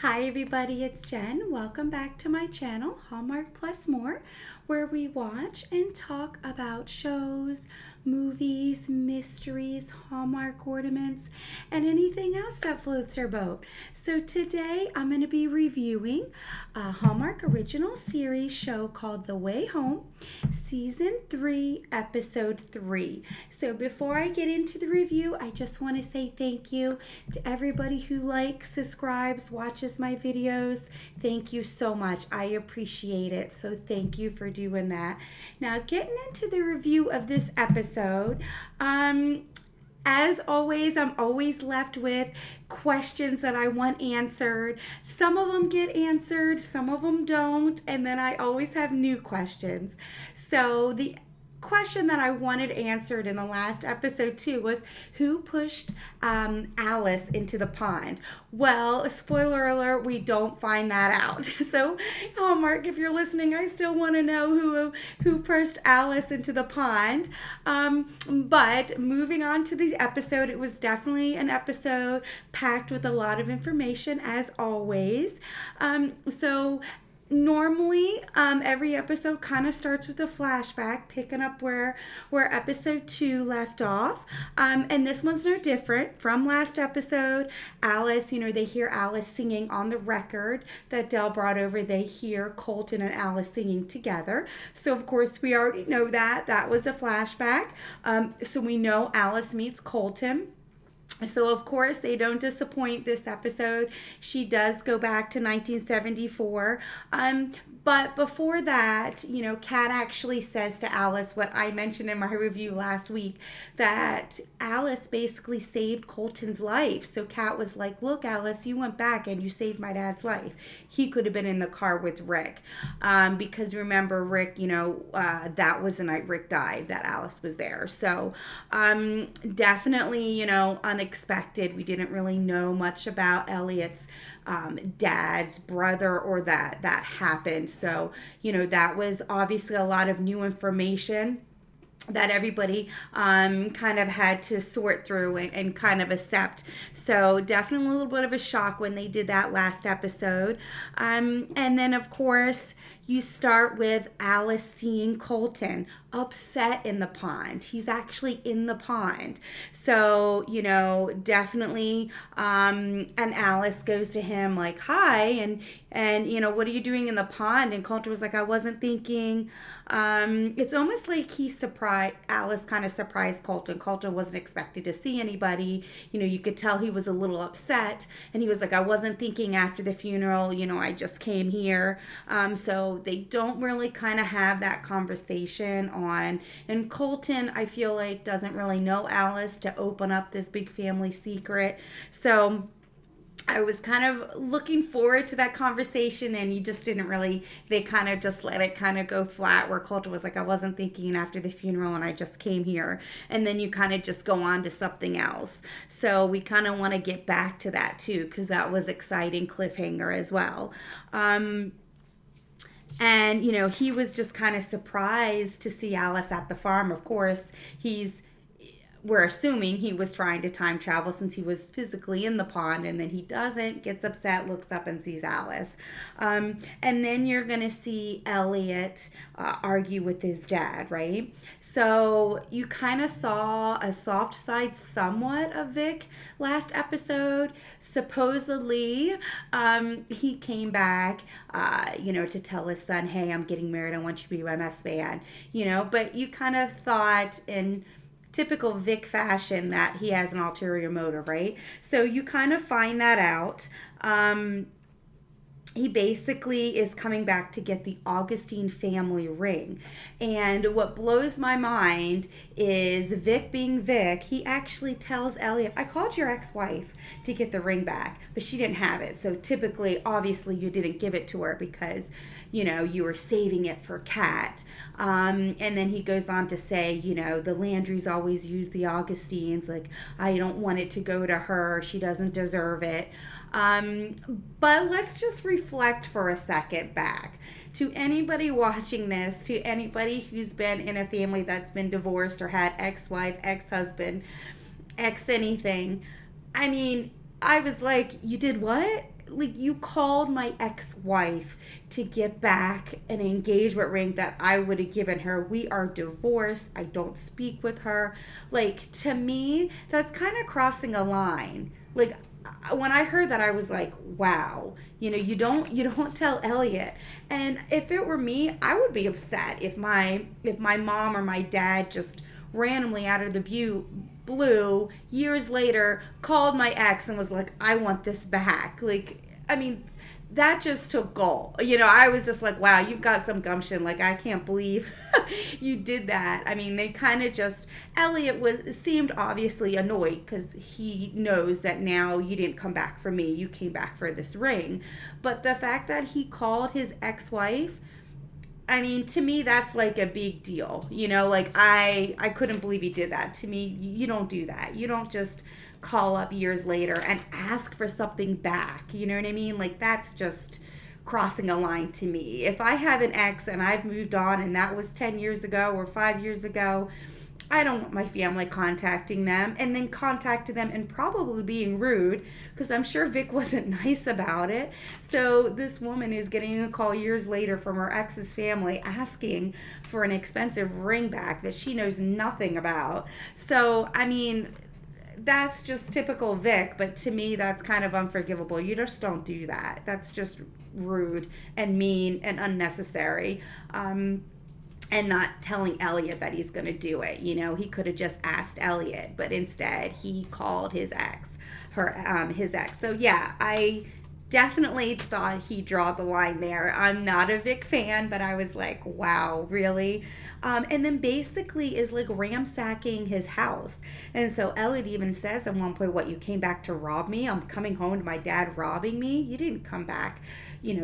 Hi everybody, it's Jen. Welcome back to my channel, Hallmark Plus More, where we watch and talk about shows, movies, mysteries, Hallmark ornaments, and anything else that floats our boat. So today I'm going to be reviewing a Hallmark original series show called The Way Home, Season 3, Episode 3. So before I get into the review, I just want to say thank you to everybody who likes, subscribes, watches my videos. Thank you so much. I appreciate it. So thank you for doing that. Now getting into the review of this episode, as always, I'm always left with questions that I want answered. Some of them get answered, some of them don't, and then I always have new questions. So the question that I wanted answered in the last episode too was who pushed Alice into the pond. Well, spoiler alert, we don't find that out. So Hallmark, if you're listening, I still want to know who pushed Alice into the pond. But moving on to the episode, it was definitely an episode packed with a lot of information as always. So normally every episode kind of starts with a flashback picking up where episode 2 left off, and this one's no different from last episode. Alice, they hear Alice singing on the record that Dell brought over. They hear Colton and Alice singing together, so of course we already know that was a flashback. So we know Alice meets Colton. So, of course, they don't disappoint this episode. She does go back to 1974. But before that, Kat actually says to Alice what I mentioned in my review last week, that Alice basically saved Colton's life. So Kat was like, look, Alice, you went back and you saved my dad's life. He could have been in the car with Rick. Because remember, Rick, that was the night Rick died, that Alice was there. So definitely, unexpected. We didn't really know much about Elliot's dad's brother or that happened. So, that was obviously a lot of new information that everybody kind of had to sort through and kind of accept. So definitely a little bit of a shock when they did that last episode. And then, of course, you start with Alice seeing Colton upset in the pond. He's actually in the pond. So, definitely, and Alice goes to him like, hi, and what are you doing in the pond? And Colton was like, I wasn't thinking. It's almost like Alice kind of surprised Colton. Colton wasn't expected to see anybody. You could tell he was a little upset, and he was like, I wasn't thinking after the funeral, I just came here. So they don't really kind of have that conversation on, and Colton, I feel like, doesn't really know Alice to open up this big family secret. So I was kind of looking forward to that conversation, and you just didn't really, they kind of just let it kind of go flat, where Colton was like, I wasn't thinking after the funeral and I just came here. And then you kind of just go on to something else. So we kind of want to get back to that too, because that was exciting cliffhanger as well. And, he was just kind of surprised to see Alice at the farm. Of course, we're assuming he was trying to time travel since he was physically in the pond, and then he doesn't, gets upset, looks up and sees Alice. And then you're going to see Elliot argue with his dad, right? So you kind of saw a soft side somewhat of Vic last episode. Supposedly, he came back, to tell his son, hey, I'm getting married, I want you to be my best man, but you kind of thought in typical Vic fashion that he has an ulterior motive, right? So you kind of find that out. He basically is coming back to get the Augustine family ring. And what blows my mind is Vic being Vic, he actually tells Elliot, I called your ex-wife to get the ring back, but she didn't have it. So typically, obviously, you didn't give it to her because, you were saving it for Kat. And then he goes on to say, the Landrys always use the Augustines. Like, I don't want it to go to her. She doesn't deserve it. But let's just reflect for a second back. To anybody watching this, to anybody who's been in a family that's been divorced or had ex-wife, ex-husband, ex anything, I mean, I was like, you did what? like, you called my ex-wife to get back an engagement ring that I would have given her. We are divorced. I don't speak with her. Like, to me, that's kind of crossing a line. Like, when I heard that, I was like, wow, you don't tell Elliot. And if it were me, I would be upset if my mom or my dad just randomly out of the blue years later called my ex and was like, I want this back. Like, I mean, that just took gall. I was just like, wow, you've got some gumption. Like, I can't believe you did that. I mean, they kind of just, Elliot seemed obviously annoyed because he knows that now you didn't come back for me. You came back for this ring. But the fact that he called his ex-wife, I mean, to me, that's like a big deal. Like, I couldn't believe he did that. To me, you don't do that. You don't just call up years later and ask for something back. You know what I mean? Like, that's just crossing a line to me. If I have an ex and I've moved on and that was 10 years ago or 5 years ago, I don't want my family contacting them and then contacting them and probably being rude, because I'm sure Vic wasn't nice about it. So this woman is getting a call years later from her ex's family asking for an expensive ring back that she knows nothing about. So, I mean, that's just typical Vic, but to me, that's kind of unforgivable. You just don't do that. That's just rude and mean and unnecessary. And not telling Elliot that he's going to do it. He could have just asked Elliot, but instead he called his ex. So yeah, I definitely thought he drew the line there. I'm not a Vic fan, but I was like, wow, really? And then basically is like ransacking his house. And so Elliot even says at one point, what, you came back to rob me? I'm coming home to my dad robbing me? You didn't come back,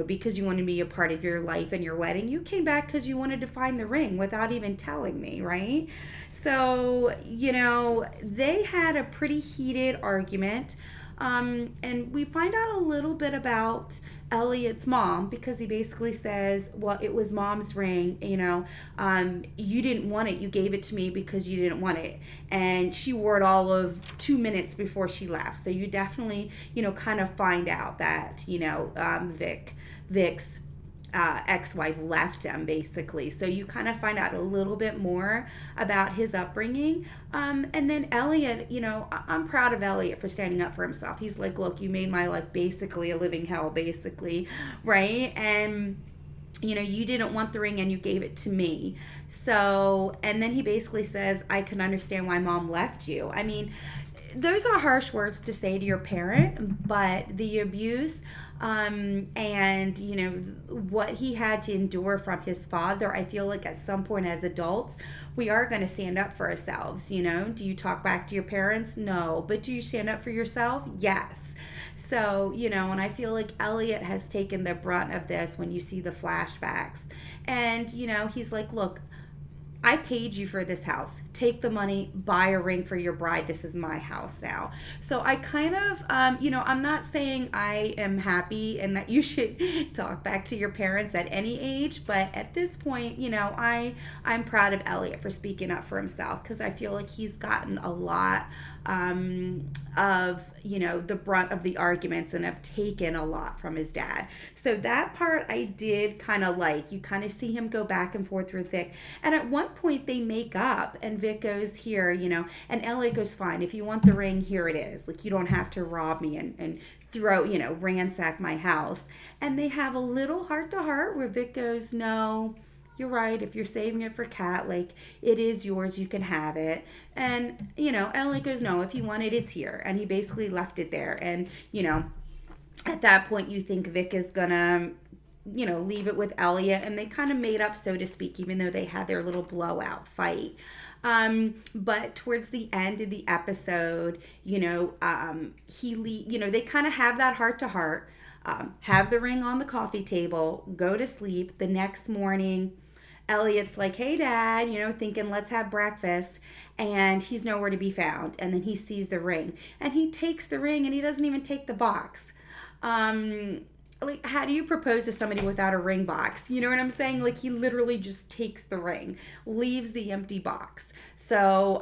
because you wanted to be a part of your life and your wedding. You came back because you wanted to find the ring without even telling me, right? So, they had a pretty heated argument. And we find out a little bit about Elliot's mom, because he basically says, well, it was mom's ring, you didn't want it. You gave it to me because you didn't want it. And she wore it all of 2 minutes before she left. So you definitely, kind of find out that, Vic's ex-wife left him, basically. So you kind of find out a little bit more about his upbringing. And then Elliot, I'm proud of Elliot for standing up for himself. He's like, look, you made my life basically a living hell, basically, right? And you didn't want the ring and you gave it to me. So, and then he basically says, I can understand why mom left you. I mean, those are harsh words to say to your parent, but the abuse and what he had to endure from his father, I feel like at some point as adults we are going to stand up for ourselves. Do you talk back to your parents? No. But do you stand up for yourself? Yes. So, and I feel like Elliot has taken the brunt of this when you see the flashbacks. And, he's like, look, I paid you for this house. Take the money, buy a ring for your bride. This is my house now. So I kind of, I'm not saying I am happy and that you should talk back to your parents at any age, but at this point, I'm proud of Elliot for speaking up for himself, because I feel like he's gotten a lot of, the brunt of the arguments and have taken a lot from his dad. So that part I did kind of like. You kind of see him go back and forth with Vic. And at one point they make up and Vic goes, here, and Elliot goes, fine, if you want the ring, here it is. Like, you don't have to rob me and throw, ransack my house. And they have a little heart to heart where Vic goes, no, you're right. If you're saving it for Kat, like, it is yours. You can have it. And, Elliot goes, no, if you want it, it's here. And he basically left it there. And, at that point, you think Vic is gonna, leave it with Elliot. And they kind of made up, so to speak, even though they had their little blowout fight. But towards the end of the episode, they kind of have that heart to heart, have the ring on the coffee table, go to sleep. The next morning, Elliot's like, hey, Dad, thinking, let's have breakfast. And he's nowhere to be found. And then he sees the ring. And he takes the ring and he doesn't even take the box. like, how do you propose to somebody without a ring box? You know what I'm saying? Like, he literally just takes the ring, leaves the empty box. So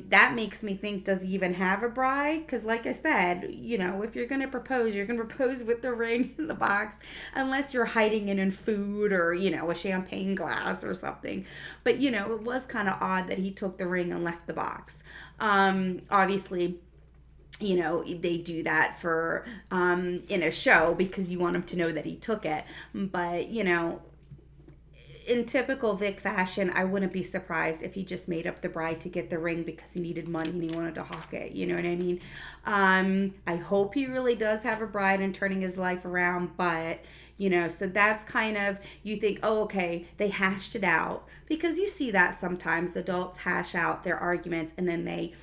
that makes me think, does he even have a bride? Because like I said, if you're going to propose, you're going to propose with the ring in the box, unless you're hiding it in food or, a champagne glass or something. But, it was kind of odd that he took the ring and left the box. Obviously, they do that for in a show because you want him to know that he took it. But, in typical Vic fashion, I wouldn't be surprised if he just made up the bride to get the ring because he needed money and he wanted to hawk it. You know what I mean? I hope he really does have a bride and turning his life around, but so that's kind of, you think, oh, okay, they hashed it out, because you see that sometimes adults hash out their arguments and then they,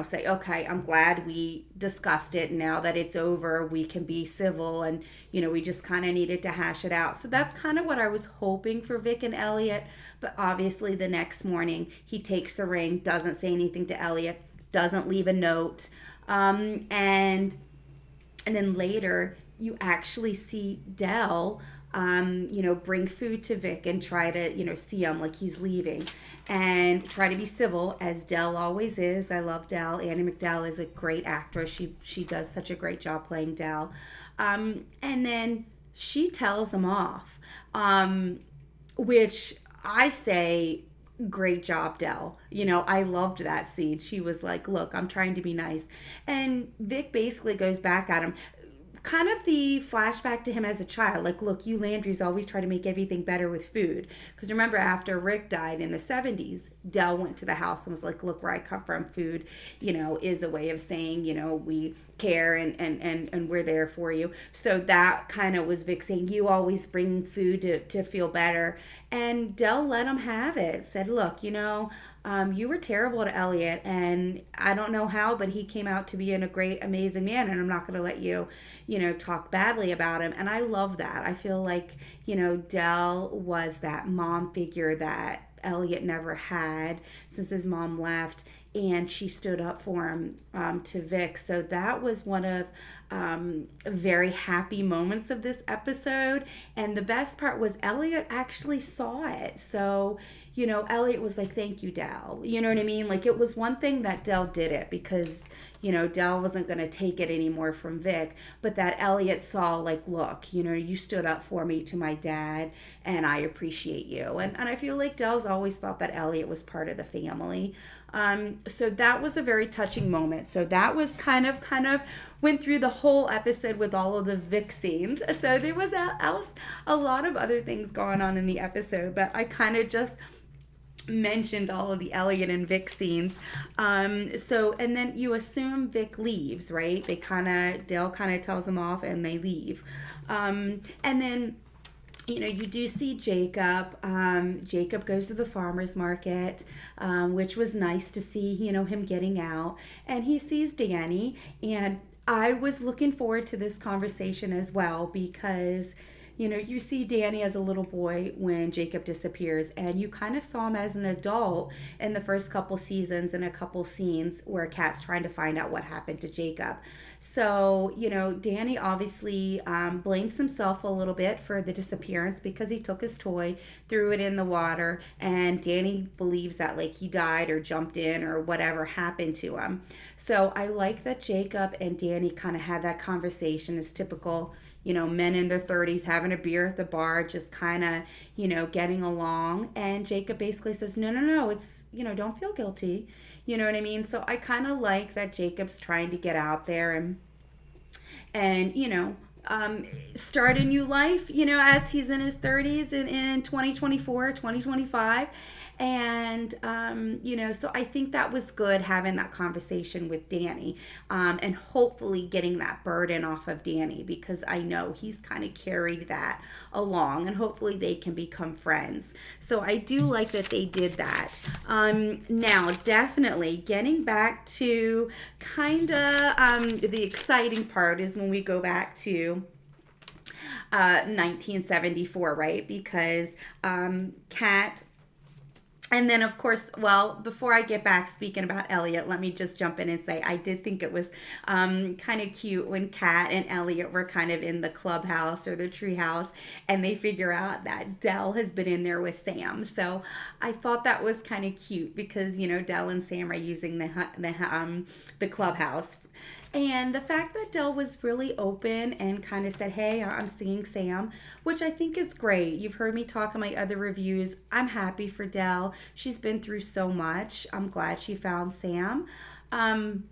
say, okay, I'm glad we discussed it. Now that it's over, we can be civil, and, we just kind of needed to hash it out. So that's kind of what I was hoping for Vic and Elliot. But obviously the next morning he takes the ring, doesn't say anything to Elliot, doesn't leave a note. And then later you actually see Del, bring food to Vic and try to, see him like he's leaving and try to be civil, as Del always is. I love Del. Andie MacDowell is a great actress. She does such a great job playing Del. And then she tells him off, which I say, great job, Del. I loved that scene. She was like, look, I'm trying to be nice. And Vic basically goes back at him. Kind of the flashback to him as a child. Like, look, you Landrys always try to make everything better with food. Because remember, after Rick died in the 70s, Del went to the house and was like, look, where I come from, food, is a way of saying, we care and we're there for you. So that kind of was Vic saying, you always bring food to feel better. And Del let him have it. Said, look, you were terrible to Elliot, and I don't know how, but he came out to be a great, amazing man, and I'm not going to let you, talk badly about him. And I love that. I feel like, Del was that mom figure that Elliot never had since his mom left, and she stood up for him to Vic. So that was one of very happy moments of this episode. And the best part was Elliot actually saw it. So, Elliot was like, thank you, Del. You know what I mean? Like, it was one thing that Del did it because, Del wasn't going to take it anymore from Vic, but that Elliot saw, like, look, you stood up for me to my dad, and I appreciate you. And I feel like Del's always thought that Elliot was part of the family. So that was a very touching moment. So that was kind of went through the whole episode with all of the Vic scenes. So there was a lot of other things going on in the episode, but I kind of just mentioned all of the Elliot and Vic scenes. And then you assume Vic leaves, right? Dale kind of tells him off and they leave. And then you do see Jacob. Jacob goes to the farmer's market, which was nice to see, him getting out. And he sees Danny. And I was looking forward to this conversation as well because, you see Danny as a little boy when Jacob disappears. And you kind of saw him as an adult in the first couple seasons and a couple scenes where Kat's trying to find out what happened to Jacob. So, Danny obviously blames himself a little bit for the disappearance because he took his toy, threw it in the water, and Danny believes that like he died or jumped in or whatever happened to him. So I like that Jacob and Danny kind of had that conversation. As typical, men in their 30s having a beer at the bar, just kind of, getting along. And Jacob basically says, no, it's, don't feel guilty. You know what I mean? So I kind of like that Jacob's trying to get out there and start a new life, as he's in his 30s in 2024, 2025. And, so I think that was good having that conversation with Danny and hopefully getting that burden off of Danny because I know he's kind of carried that along and hopefully they can become friends. So I do like that they did that. Now, definitely getting back to kind of the exciting part is when we go back to 1974, right? Because Kat And then, of course, well, before I get back speaking about Elliot, let me just jump in and say I did think it was kind of cute when Kat and Elliot were kind of in the clubhouse or the treehouse, and they figure out that Dell has been in there with Sam. So I thought that was kind of cute because Dell and Sam are using the clubhouse. And the fact that Dell was really open and kind of said, "Hey, I'm seeing Sam," which I think is great. You've heard me talk in my other reviews. I'm happy for Dell. She's been through so much. I'm glad she found Sam. Um,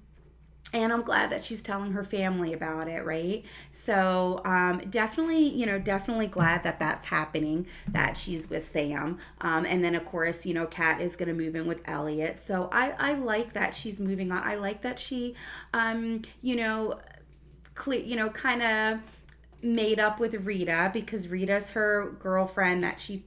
and I'm glad that she's telling her family about it, right? So definitely, definitely glad that that's happening, that she's with Sam. And then, of course, Kat is going to move in with Elliot. So I like that she's moving on. I like that she, um, you know, kind of made up with Rita because Rita's her girlfriend that she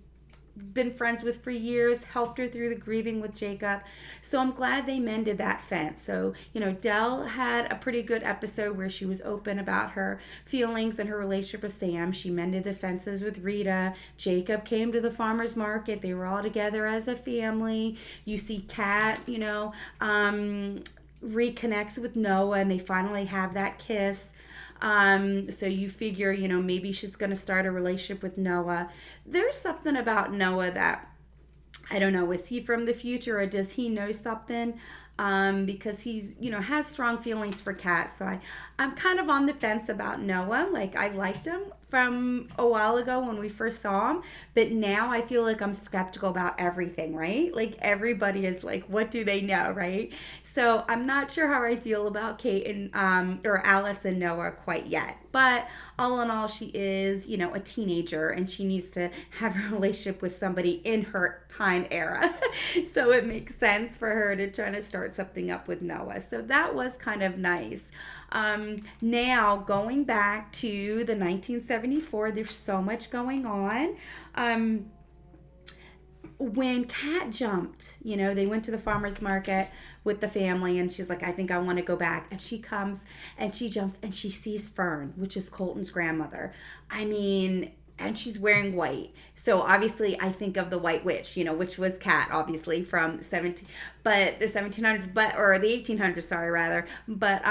been friends with for years, helped her through the grieving with Jacob. So I'm glad they mended that fence. So, Dell had a pretty good episode where she was open about her feelings and her relationship with Sam. She mended the fences with Rita. Jacob came to the farmer's market. They were all together as a family. You see Kat, reconnects with Noah and they finally have that kiss. So you figure, maybe she's going to start a relationship with Noah. There's something about Noah that I don't know. Is he from the future or does he know something? Because he's, has strong feelings for Kat. So I'm kind of on the fence about Noah. Like, I liked him from a while ago when we first saw him, but now I feel like I'm skeptical about everything, right? Like, everybody is like, what do they know, right? So I'm not sure how I feel about Kate and, or Alice and Noah quite yet. But all in all, she is, a teenager and she needs to have a relationship with somebody in her time era. So it makes sense for her to try to start something up with Noah. So that was kind of nice. Now, going back to the 1974, there's so much going on. When Kat jumped, they went to the farmer's market with the family and she's like, I think I want to go back. And she comes and she jumps and she sees Fern, which is Colton's grandmother. I mean, and she's wearing white. So obviously I think of the White Witch, which was Kat, obviously from the 1700s, or the 1800s, sorry, rather. But,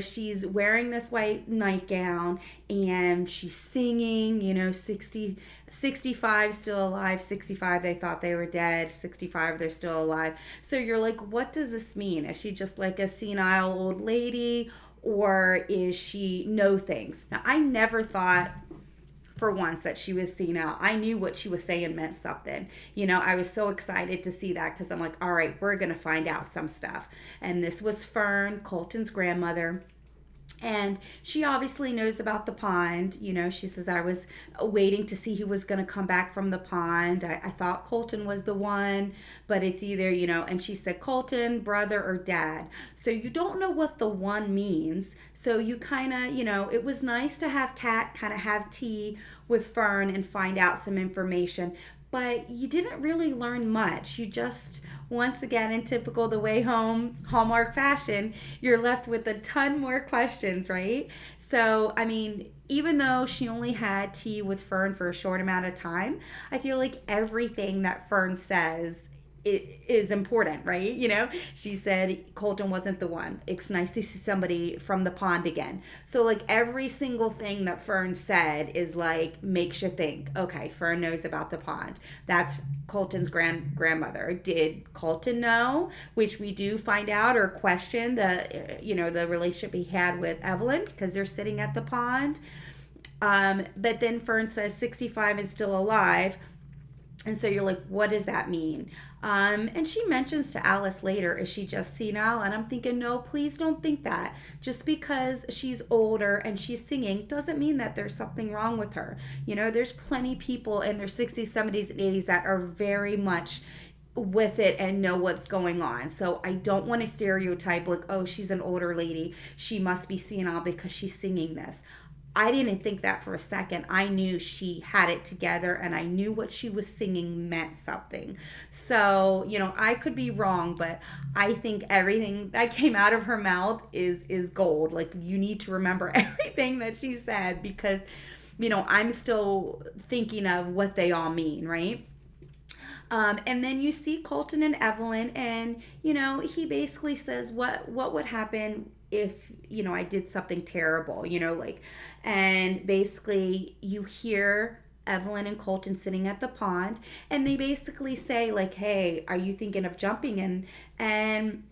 she's wearing this white nightgown and she's singing, 65 still alive, 65 they thought they were dead, 65 they're still alive. So you're like, what does this mean? Is she just like a senile old lady or is she know things? Now, I never thought for once that she was senile. I knew what she was saying meant something. I was so excited to see that because I'm like, all right, we're going to find out some stuff. And this was Fern, Colton's grandmother. And she obviously knows about the pond. She says, I was waiting to see who was going to come back from the pond. I thought Colton was the one, but it's either, and she said Colton, brother, or dad. So you don't know what the one means. So you kind of, it was nice to have Kat kind of have tea with Fern and find out some information. But you didn't really learn much. You just, once again, in typical The Way Home Hallmark fashion, you're left with a ton more questions, right? So, I mean, even though she only had tea with Fern for a short amount of time, I feel like everything that Fern says is important, right? She said Colton wasn't the one. It's nice to see somebody from the pond again. So like every single thing that Fern said is like makes you think, okay, Fern knows about the pond. That's Colton's grandmother. Did Colton know? Which we do find out or question the relationship he had with Evelyn because they're sitting at the pond. But then Fern says 65 and still alive. And so you're like, what does that mean? And she mentions to Alice later, is she just senile? And I'm thinking, no, please don't think that. Just because she's older and she's singing doesn't mean that there's something wrong with her. There's plenty people in their 60s, 70s, and 80s that are very much with it and know what's going on. So I don't want to stereotype like, oh, she's an older lady. She must be senile because she's singing this. I didn't think that for a second. I knew she had it together and I knew what she was singing meant something. So, I could be wrong, but I think everything that came out of her mouth is gold. Like, you need to remember everything that she said because, I'm still thinking of what they all mean, right? And then you see Colton and Evelyn, and he basically says, what would happen if I did something terrible, and basically you hear Evelyn and Colton sitting at the pond, and they basically say, like, hey, are you thinking of jumping? And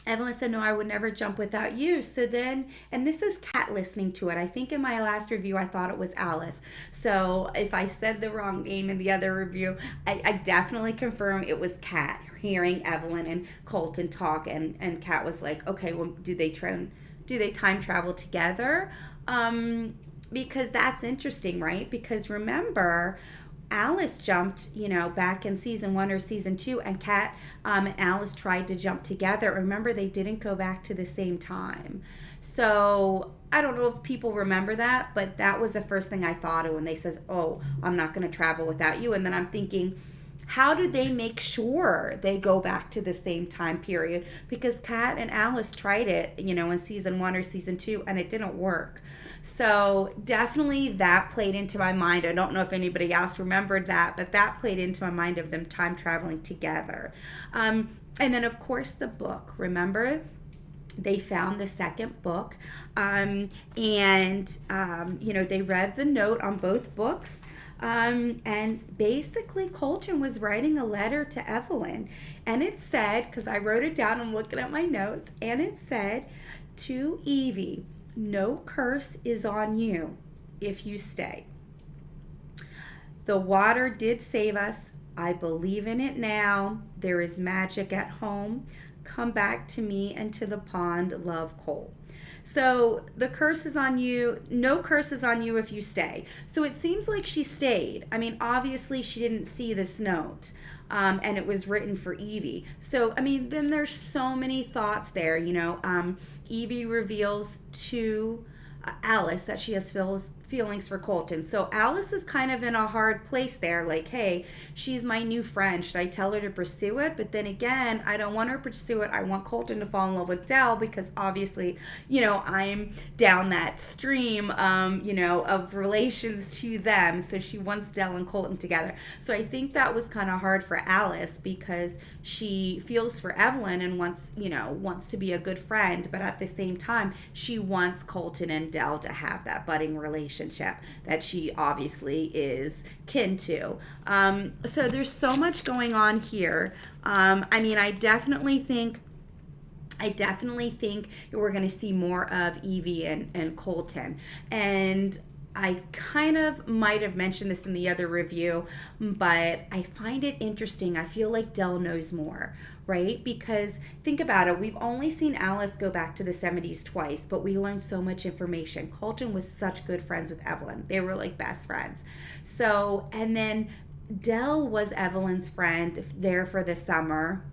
Evelyn said, no, I would never jump without you. So then, and this is Kat listening to it. I think in my last review, I thought it was Alice. So if I said the wrong name in the other review, I definitely confirm it was Kat hearing Evelyn and Colton talk. And Kat was like, okay, well, do they time travel together? Because that's interesting, right? Because remember, Alice jumped, back in season 1 or season 2, and Kat and Alice tried to jump together. Remember, they didn't go back to the same time. So I don't know if people remember that, but that was the first thing I thought of when they says, oh, I'm not going to travel without you. And then I'm thinking, how do they make sure they go back to the same time period? Because Kat and Alice tried it, in season 1 or season 2, and it didn't work. So definitely that played into my mind. I don't know if anybody else remembered that, but that played into my mind of them time traveling together. And then, of course, the book. Remember, they found the second book, and they read the note on both books. And basically Colton was writing a letter to Evelyn, and it said, because I wrote it down, I'm looking at my notes, and it said, to Evie, no curse is on you if you stay. The water did save us. I believe in it now. There is magic at home. Come back to me and to the pond, love, Cole. So the curse is on you. No curse is on you if you stay. So it seems like she stayed. I mean, obviously she didn't see this note. And it was written for Evie. So, I mean, then there's so many thoughts there, Evie reveals to Alice that she has feelings for Colton. So Alice is kind of in a hard place there, like, hey, she's my new friend. Should I tell her to pursue it? But then again, I don't want her to pursue it. I want Colton to fall in love with Dell because obviously, I'm down that stream, of relations to them. So she wants Dell and Colton together. So I think that was kind of hard for Alice because she feels for Evelyn and wants to be a good friend, but at the same time, she wants Colton and Dell to have that budding relationship that she obviously is kin to. So there's so much going on here. I definitely think we're going to see more of Evie and Colton. And I kind of might have mentioned this in the other review, but I find it interesting. I feel like Dell knows more, right? Because think about it. We've only seen Alice go back to the 70s twice, but we learned so much information. Colton was such good friends with Evelyn. They were like best friends. So, and then Dell was Evelyn's friend there for the summer.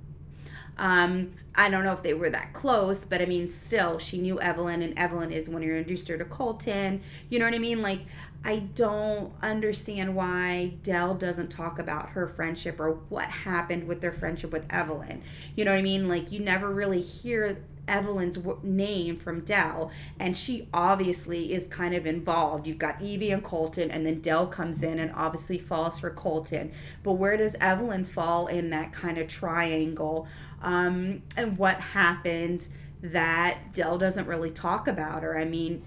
I don't know if they were that close, but I mean, still, she knew Evelyn, and Evelyn is when you introduced her to Colton. You know what I mean? Like, I don't understand why Dell doesn't talk about her friendship or what happened with their friendship with Evelyn. You know what I mean? Like, you never really hear Evelyn's name from Dell, and she obviously is kind of involved. You've got Evie and Colton, and then Dell comes in and obviously falls for Colton. But where does Evelyn fall in that kind of triangle? And what happened that Dell doesn't really talk about her? I mean,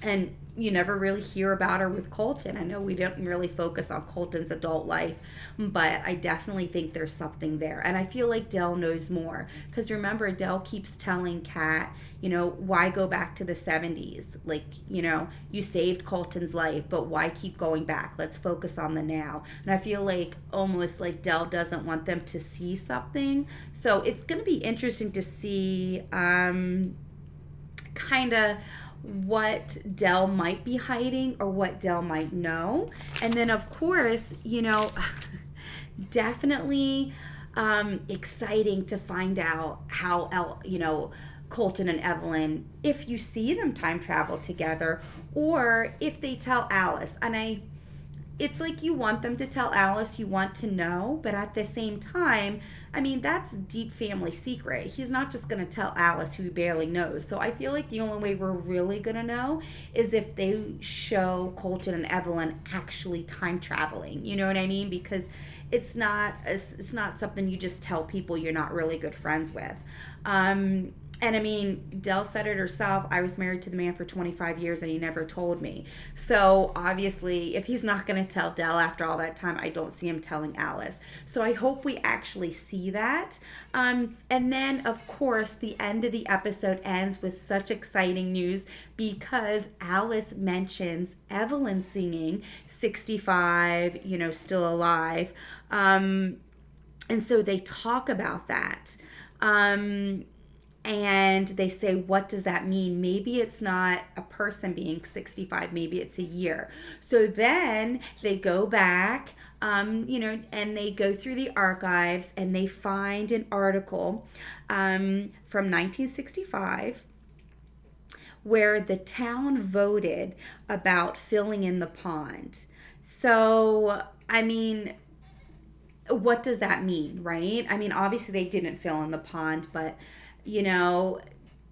and you never really hear about her with Colton. I know we don't really focus on Colton's adult life, but I definitely think there's something there. And I feel like Dell knows more. Because remember, Dell keeps telling Kat, why go back to the 70s? Like, you saved Colton's life, but why keep going back? Let's focus on the now. And I feel like almost like Dell doesn't want them to see something. So it's going to be interesting to see kind of what Dell might be hiding or what Dell might know. And then, of course, definitely exciting to find out how, Colton and Evelyn, if you see them time travel together or if they tell Alice. And it's like you want them to tell Alice, you want to know, but at the same time, I mean, that's deep family secret. He's not just going to tell Alice, who he barely knows. So I feel like the only way we're really going to know is if they show Colton and Evelyn actually time traveling. You know what I mean? Because it's not something you just tell people you're not really good friends with. And I mean, Dell said it herself. I was married to the man for 25 years and he never told me. So obviously, if he's not going to tell Dell after all that time, I don't see him telling Alice. So I hope we actually see that. And then, of course, the end of the episode ends with such exciting news because Alice mentions Evelyn singing 65, still alive. And so they talk about that. And they say, what does that mean? Maybe it's not a person being 65, maybe it's a year. So then they go back, and they go through the archives and they find an article from 1965 where the town voted about filling in the pond. So, I mean, what does that mean, right? I mean, obviously they didn't fill in the pond, but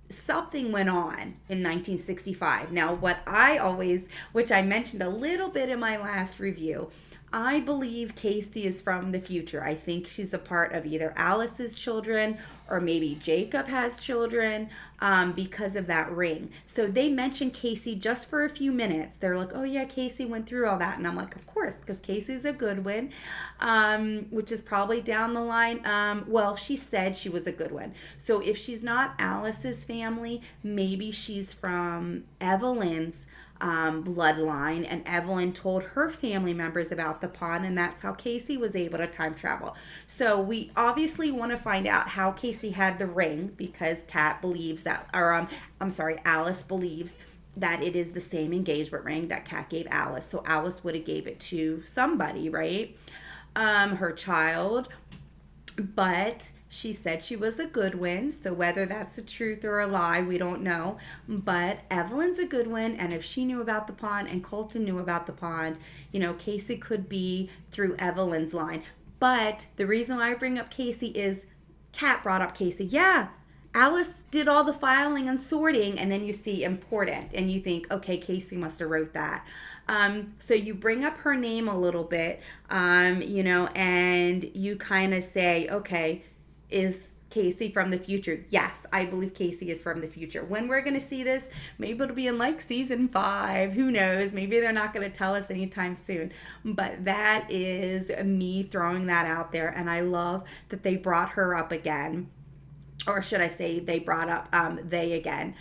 something went on in 1965. Now, which I mentioned a little bit in my last review, I believe Casey is from the future. I think she's a part of either Alice's children or maybe Jacob has children because of that ring. So they mentioned Casey just for a few minutes. They're like, oh yeah, Casey went through all that. And I'm like, of course, because Casey's a good one, which is probably down the line. Well, she said she was a good one. So if she's not Alice's family, maybe she's from Evelyn's bloodline, and Evelyn told her family members about the pond, and that's how Casey was able to time travel. So we obviously want to find out how Casey had the ring, because Alice believes that it is the same engagement ring that Kat gave Alice. So Alice would have gave it to somebody, right? Her child. But she said she was a good one, so whether that's a truth or a lie, we don't know. But Evelyn's a good one, and if she knew about the pond and Colton knew about the pond, Casey could be through Evelyn's line. But the reason why I bring up Casey is Kat brought up Casey. Yeah, Alice did all the filing and sorting, and then you see important, and you think, okay, Casey must have wrote that. So you bring up her name a little bit, and you kind of say, okay, is Casey from the future? Yes, I believe Casey is from the future. When we're going to see this, maybe it'll be in like season 5. Who knows? Maybe they're not going to tell us anytime soon. But that is me throwing that out there, and I love that they brought her up again. Or should I say they brought up they again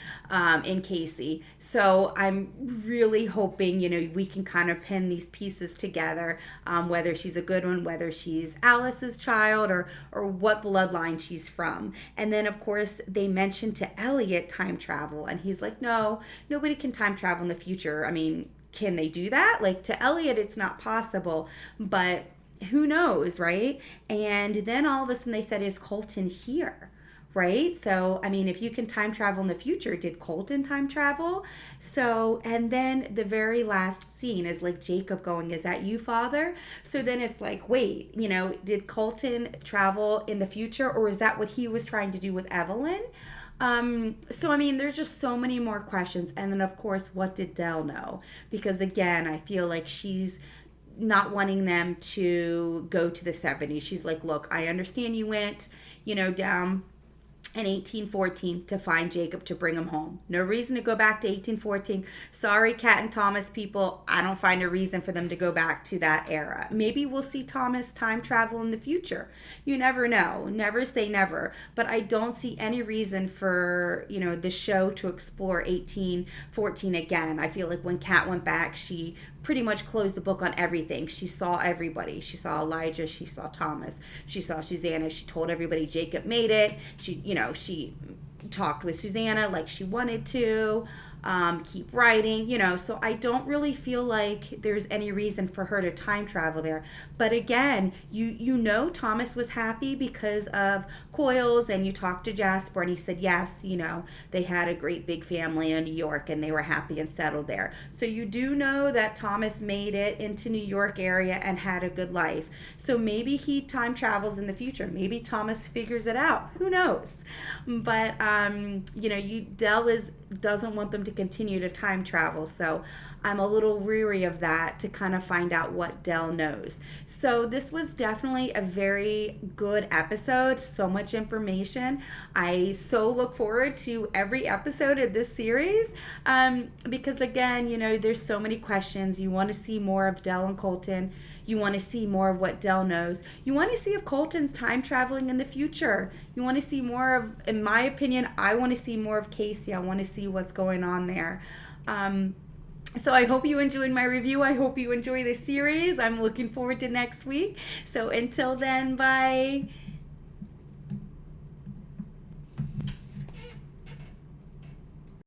in Casey. So I'm really hoping, we can kind of pin these pieces together, whether she's a good one, whether she's Alice's child, or what bloodline she's from. And then, of course, they mentioned to Elliot time travel. And he's like, no, nobody can time travel in the future. I mean, can they do that? Like, to Elliot, it's not possible. But who knows, right? And then all of a sudden they said, is Colton here? Right? So, I mean, if you can time travel in the future, did Colton time travel? So, and then the very last scene is like Jacob going, is that you, Father? So then it's like, wait, did Colton travel in the future, or is that what he was trying to do with Evelyn? So, I mean, there's just so many more questions. And then, of course, what did Dell know? Because, again, I feel like she's not wanting them to go to the 70s. She's like, look, I understand you went, down in 1814 to find Jacob to bring him home. No reason to go back to 1814. Sorry, Kat and Thomas people, I don't find a reason for them to go back to that era. Maybe we'll see Thomas time travel in the future. You never know. Never say never. But I don't see any reason for, the show to explore 1814 again. I feel like when Kat went back, she pretty much closed the book on everything. She saw everybody. She saw Elijah. She saw Thomas. She saw Susanna. She told everybody Jacob made it. She talked with Susanna like she wanted to. keep writing, so I don't really feel like there's any reason for her to time travel there. But again, you know Thomas was happy because of Coils, and you talked to Jasper and he said yes, they had a great big family in New York and they were happy and settled there. So you do know that Thomas made it into New York area and had a good life. So maybe he time travels in the future. Maybe Thomas figures it out. Who knows? But Dell doesn't want them to continue to time travel. So I'm a little weary of that, to kind of find out what Dell knows. So this was definitely a very good episode. So much information. I so look forward to every episode of this series because again, there's so many questions. You want to see more of Dell and Colton. You want to see more of what Dell knows. You want to see if Colton's time traveling in the future. You want to see more of, in my opinion, I want to see more of Casey. I want to see what's going on there. So I hope you enjoyed my review. I hope you enjoy this series. I'm looking forward to next week. So until then, bye.